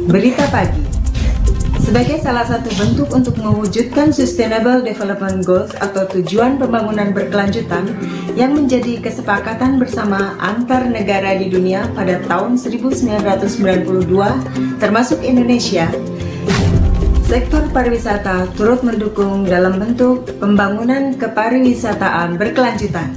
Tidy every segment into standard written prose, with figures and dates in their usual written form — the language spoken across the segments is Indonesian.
Berita pagi. Sebagai salah satu bentuk untuk mewujudkan Sustainable Development Goals atau tujuan pembangunan berkelanjutan yang menjadi kesepakatan bersama antar negara di dunia pada tahun 1992 termasuk Indonesia, sektor pariwisata turut mendukung dalam bentuk pembangunan kepariwisataan berkelanjutan.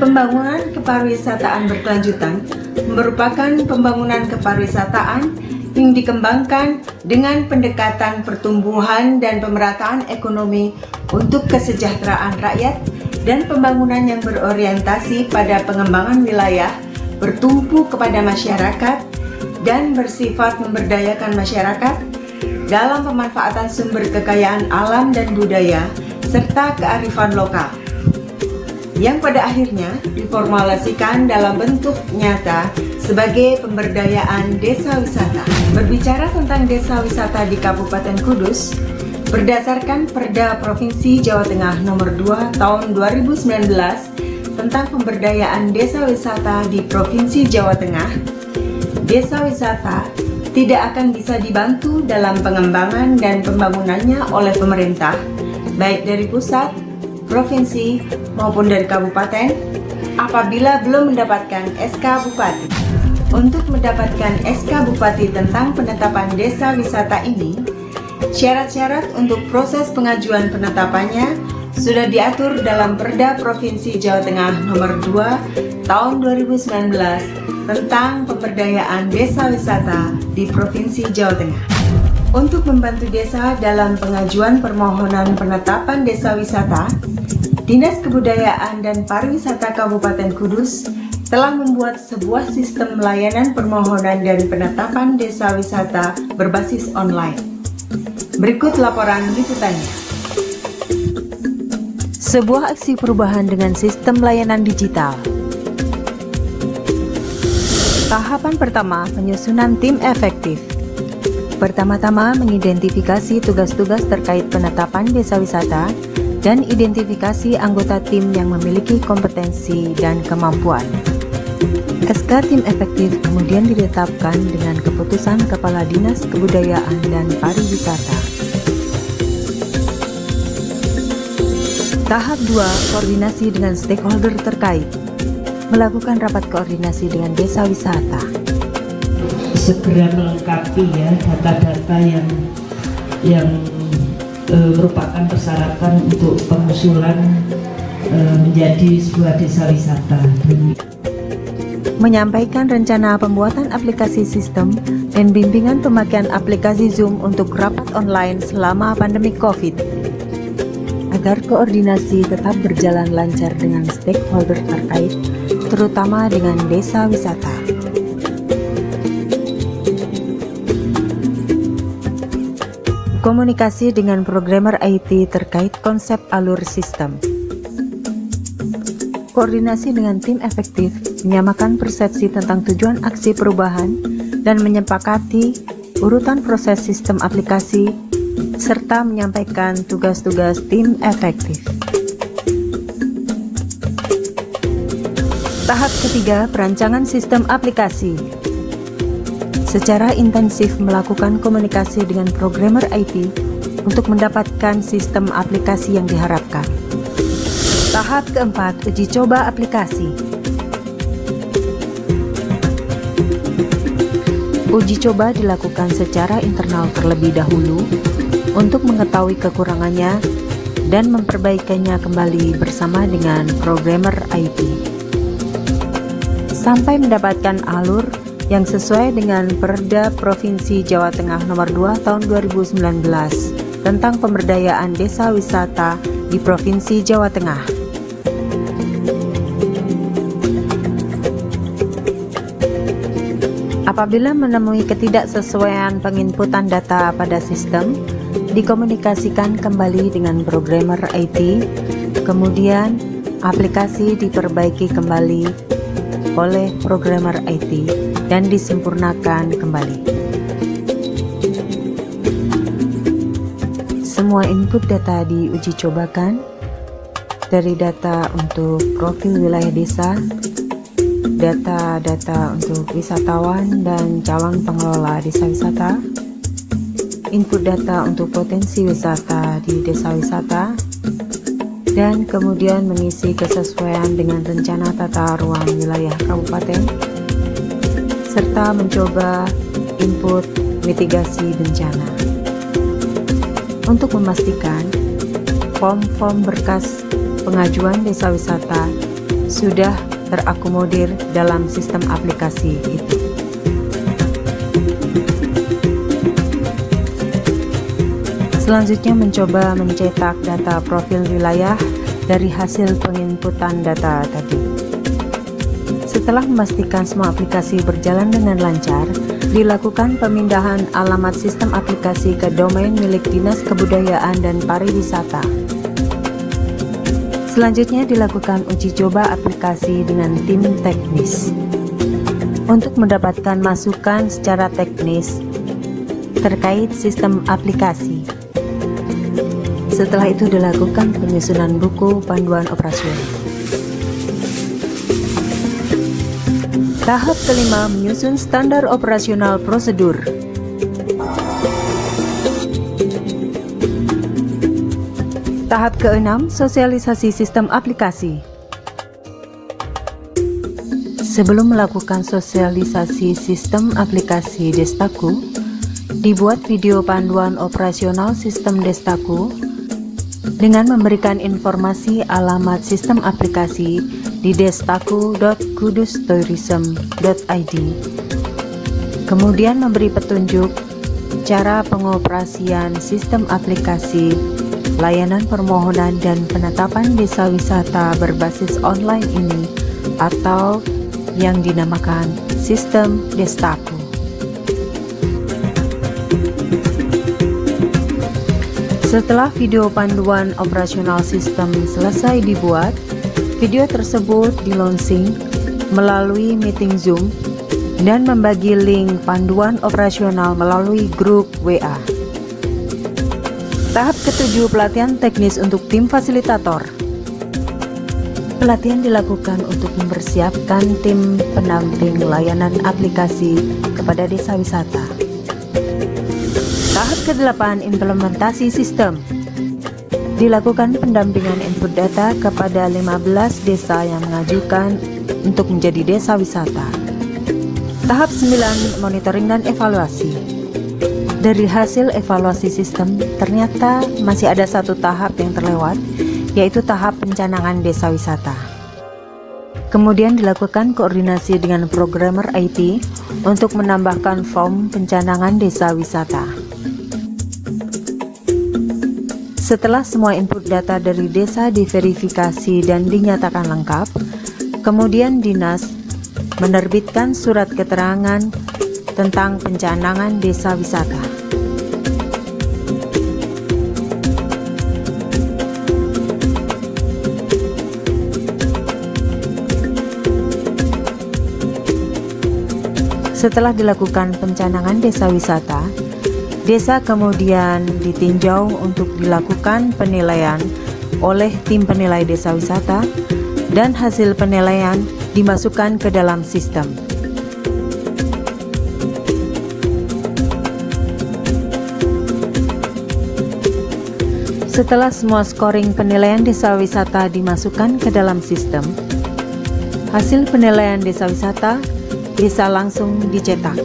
Pembangunan kepariwisataan berkelanjutan merupakan pembangunan kepariwisataan yang dikembangkan dengan pendekatan pertumbuhan dan pemerataan ekonomi untuk kesejahteraan rakyat dan pembangunan yang berorientasi pada pengembangan wilayah, bertumpu kepada masyarakat, dan bersifat memberdayakan masyarakat dalam pemanfaatan sumber kekayaan alam dan budaya serta kearifan lokal, yang pada akhirnya diformulasikan dalam bentuk nyata sebagai pemberdayaan desa wisata. Berbicara tentang desa wisata di Kabupaten Kudus, berdasarkan Perda Provinsi Jawa Tengah Nomor 2 Tahun 2019 tentang pemberdayaan desa wisata di Provinsi Jawa Tengah, desa wisata tidak akan bisa dibantu dalam pengembangan dan pembangunannya oleh pemerintah, baik dari pusat, provinsi, maupun dari kabupaten, apabila belum mendapatkan SK Bupati. Untuk mendapatkan SK Bupati tentang penetapan desa wisata ini, syarat-syarat untuk proses pengajuan penetapannya sudah diatur dalam Perda Provinsi Jawa Tengah Nomor 2 Tahun 2019 tentang pemberdayaan desa wisata di Provinsi Jawa Tengah. Untuk membantu desa dalam pengajuan permohonan penetapan desa wisata, Dinas Kebudayaan dan Pariwisata Kabupaten Kudus telah membuat sebuah sistem layanan permohonan dan penetapan desa wisata berbasis online. Berikut laporan liputannya. Sebuah aksi perubahan dengan sistem layanan digital. Tahapan pertama, penyusunan tim efektif. Pertama-tama, mengidentifikasi tugas-tugas terkait penetapan desa wisata dan identifikasi anggota tim yang memiliki kompetensi dan kemampuan. SK Tim Efektif kemudian ditetapkan dengan keputusan Kepala Dinas Kebudayaan dan Pariwisata. Tahap 2, koordinasi dengan stakeholder terkait. Melakukan rapat koordinasi dengan desa wisata. Segera melengkapi ya data-data yang merupakan persyaratan untuk pengusulan menjadi sebuah desa wisata. Menyampaikan rencana pembuatan aplikasi sistem dan bimbingan pemakaian aplikasi Zoom untuk rapat online selama pandemi COVID, agar koordinasi tetap berjalan lancar dengan stakeholder terkait, terutama dengan desa wisata. Komunikasi dengan programmer IT terkait konsep alur sistem. Koordinasi dengan tim efektif, menyamakan persepsi tentang tujuan aksi perubahan, dan menyepakati urutan proses sistem aplikasi, serta menyampaikan tugas-tugas tim efektif. Tahap ketiga, perancangan sistem aplikasi. Secara intensif melakukan komunikasi dengan programmer IT untuk mendapatkan sistem aplikasi yang diharapkan. Tahap keempat, uji coba aplikasi. Uji coba dilakukan secara internal terlebih dahulu untuk mengetahui kekurangannya dan memperbaikinya kembali bersama dengan programmer IT, sampai mendapatkan alur yang sesuai dengan Perda Provinsi Jawa Tengah Nomor 2 Tahun 2019 tentang pemberdayaan desa wisata di Provinsi Jawa Tengah. Apabila menemui ketidaksesuaian penginputan data pada sistem, dikomunikasikan kembali dengan programmer IT, kemudian aplikasi diperbaiki kembali oleh programmer IT dan disempurnakan kembali. Semua input data diuji cobakan, dari data untuk profil wilayah desa, data-data untuk wisatawan dan calon pengelola desa wisata, input data untuk potensi wisata di desa wisata, dan kemudian mengisi kesesuaian dengan rencana tata ruang wilayah kabupaten, serta mencoba input mitigasi bencana. Untuk memastikan form-form berkas pengajuan desa wisata sudah terakomodir dalam sistem aplikasi itu. Selanjutnya mencoba mencetak data profil wilayah dari hasil penginputan data tadi. Setelah memastikan semua aplikasi berjalan dengan lancar, dilakukan pemindahan alamat sistem aplikasi ke domain milik Dinas Kebudayaan dan Pariwisata. Selanjutnya dilakukan uji coba aplikasi dengan tim teknis untuk mendapatkan masukan secara teknis terkait sistem aplikasi. Setelah itu dilakukan penyusunan buku panduan operasional. Tahap kelima, menyusun standar operasional prosedur. Tahap keenam, sosialisasi sistem aplikasi. Sebelum melakukan sosialisasi sistem aplikasi Destaku, dibuat video panduan operasional sistem Destaku dengan memberikan informasi alamat sistem aplikasi di destaku.kudustourism.id. Kemudian memberi petunjuk cara pengoperasian sistem aplikasi layanan permohonan dan penetapan desa wisata berbasis online ini atau yang dinamakan sistem Destaku. Setelah video panduan operasional sistem selesai dibuat, video tersebut di-launching melalui meeting Zoom dan membagi link panduan operasional melalui grup WA. Tahap ketujuh, pelatihan teknis untuk tim fasilitator. Pelatihan dilakukan untuk mempersiapkan tim pendamping layanan aplikasi kepada desa wisata. Tahap ke-8, implementasi sistem. Dilakukan pendampingan input data kepada 15 desa yang mengajukan untuk menjadi desa wisata. Tahap 9, monitoring dan evaluasi. Dari hasil evaluasi sistem, ternyata masih ada satu tahap yang terlewat, yaitu tahap pencanangan desa wisata. Kemudian dilakukan koordinasi dengan programmer IT untuk menambahkan form pencanangan desa wisata. Setelah semua input data dari desa diverifikasi dan dinyatakan lengkap, kemudian dinas menerbitkan surat keterangan tentang pencanangan desa wisata. Setelah dilakukan pencanangan desa wisata, desa kemudian ditinjau untuk dilakukan penilaian oleh tim penilai desa wisata dan hasil penilaian dimasukkan ke dalam sistem. Setelah semua scoring penilaian desa wisata dimasukkan ke dalam sistem, hasil penilaian desa wisata bisa langsung dicetak.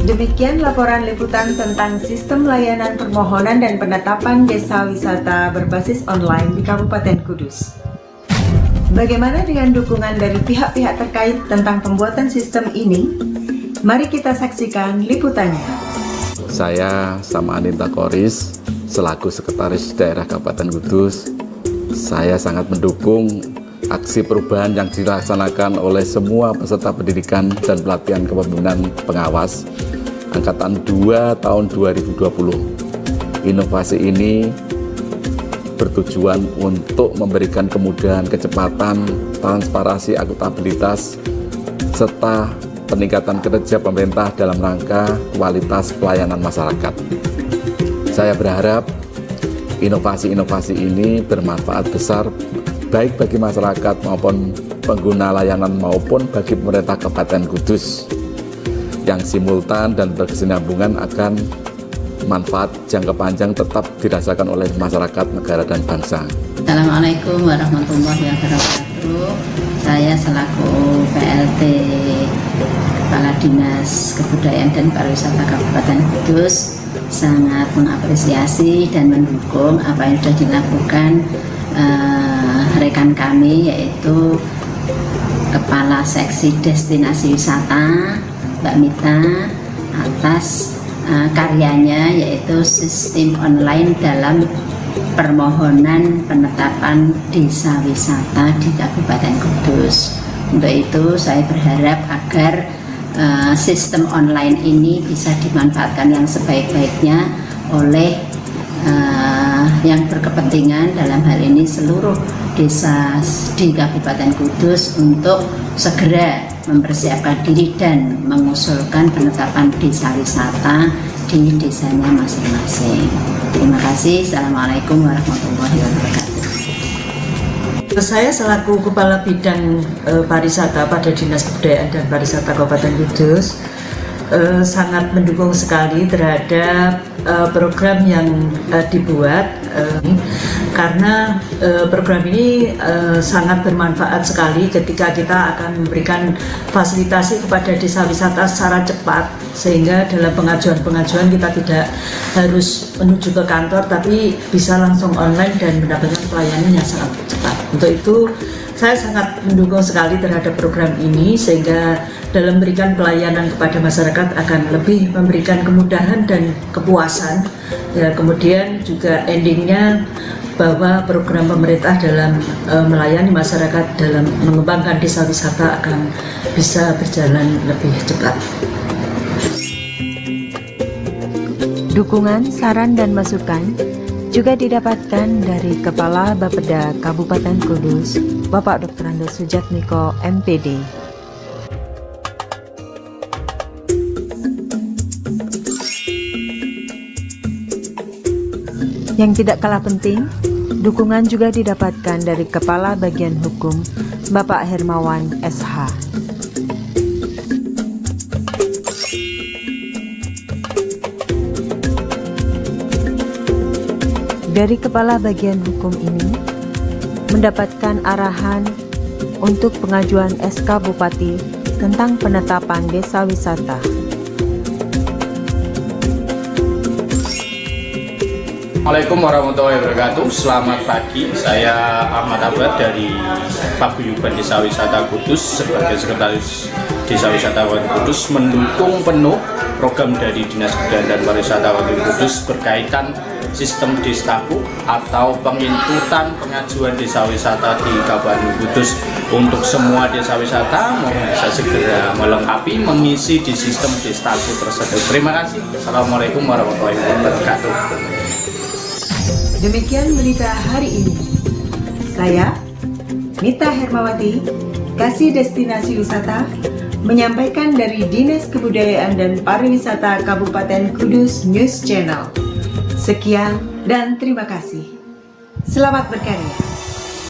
Demikian laporan liputan tentang sistem layanan permohonan dan penetapan desa wisata berbasis online di Kabupaten Kudus. Bagaimana dengan dukungan dari pihak-pihak terkait tentang pembuatan sistem ini? Mari kita saksikan liputannya. Saya Samaninta Koris, selaku Sekretaris Daerah Kabupaten Kudus. Saya sangat mendukung aksi perubahan yang dilaksanakan oleh semua peserta pendidikan dan pelatihan kepemimpinan pengawas Angkatan 2 tahun 2020. Inovasi ini bertujuan untuk memberikan kemudahan, kecepatan, transparansi, akuntabilitas, serta peningkatan kinerja pemerintah dalam rangka kualitas pelayanan masyarakat. Saya berharap inovasi-inovasi ini bermanfaat besar baik bagi masyarakat maupun pengguna layanan maupun bagi pemerintah Kabupaten Kudus yang simultan dan berkesinambungan akan manfaat jangka panjang tetap dirasakan oleh masyarakat, negara, dan bangsa. Assalamualaikum warahmatullahi wabarakatuh. Saya selaku PLT Kepala Dinas Kebudayaan dan Pariwisata Kabupaten Kudus sangat mengapresiasi dan mendukung apa yang sudah dilakukan rekan kami, yaitu Kepala Seksi Destinasi Wisata Mbak Mita, atas karyanya, yaitu sistem online dalam permohonan penetapan desa wisata di Kabupaten Kudus. Untuk itu saya berharap agar sistem online ini bisa dimanfaatkan yang sebaik-baiknya oleh yang berkepentingan, dalam hal ini seluruh desa di Kabupaten Kudus, untuk segera mempersiapkan diri dan mengusulkan penetapan desa wisata di desanya masing-masing. Terima kasih. Assalamualaikum warahmatullahi wabarakatuh. Saya selaku Kepala Bidang Pariwisata pada Dinas Kebudayaan dan Pariwisata Kabupaten Kudus sangat mendukung sekali terhadap program yang dibuat, karena program ini sangat bermanfaat sekali ketika kita akan memberikan fasilitasi kepada desa wisata secara cepat, sehingga dalam pengajuan kita tidak harus menuju ke kantor tapi bisa langsung online dan mendapatkan pelayanan yang sangat cepat. Untuk itu saya sangat mendukung sekali terhadap program ini, sehingga dalam memberikan pelayanan kepada masyarakat akan lebih memberikan kemudahan dan kepuasan. Ya, kemudian juga endingnya bahwa program pemerintah dalam melayani masyarakat dalam mengembangkan desa wisata akan bisa berjalan lebih cepat. Dukungan, saran, dan masukan juga didapatkan dari Kepala Bapeda Kabupaten Kudus, Bapak Dr. Ando Sujatmiko, MPD. Yang tidak kalah penting, dukungan juga didapatkan dari Kepala Bagian Hukum, Bapak Hermawan SH. Dari Kepala Bagian Hukum ini mendapatkan arahan untuk pengajuan SK Bupati tentang penetapan desa wisata. Assalamualaikum warahmatullahi wabarakatuh. Selamat pagi, saya Ahmad Abad dari Paguyuban Desa Wisata Kudus sebagai Sekretaris Desa Wisata Kabupaten Kudus, mendukung penuh program dari Dinas Kebudayaan dan Pariwisata Kabupaten Kudus berkaitan sistem Destaku atau penginputan pengajuan desa wisata di Kabupaten Kudus. Untuk semua desa wisata mohon bisa segera melengkapi mengisi di sistem Destaku tersebut. Terima kasih. Assalamualaikum warahmatullahi wabarakatuh. Demikian berita hari ini. Saya, Mita Hermawati, Kasih Destinasi Wisata, menyampaikan dari Dinas Kebudayaan dan Pariwisata Kabupaten Kudus News Channel. Sekian dan terima kasih. Selamat berkarya.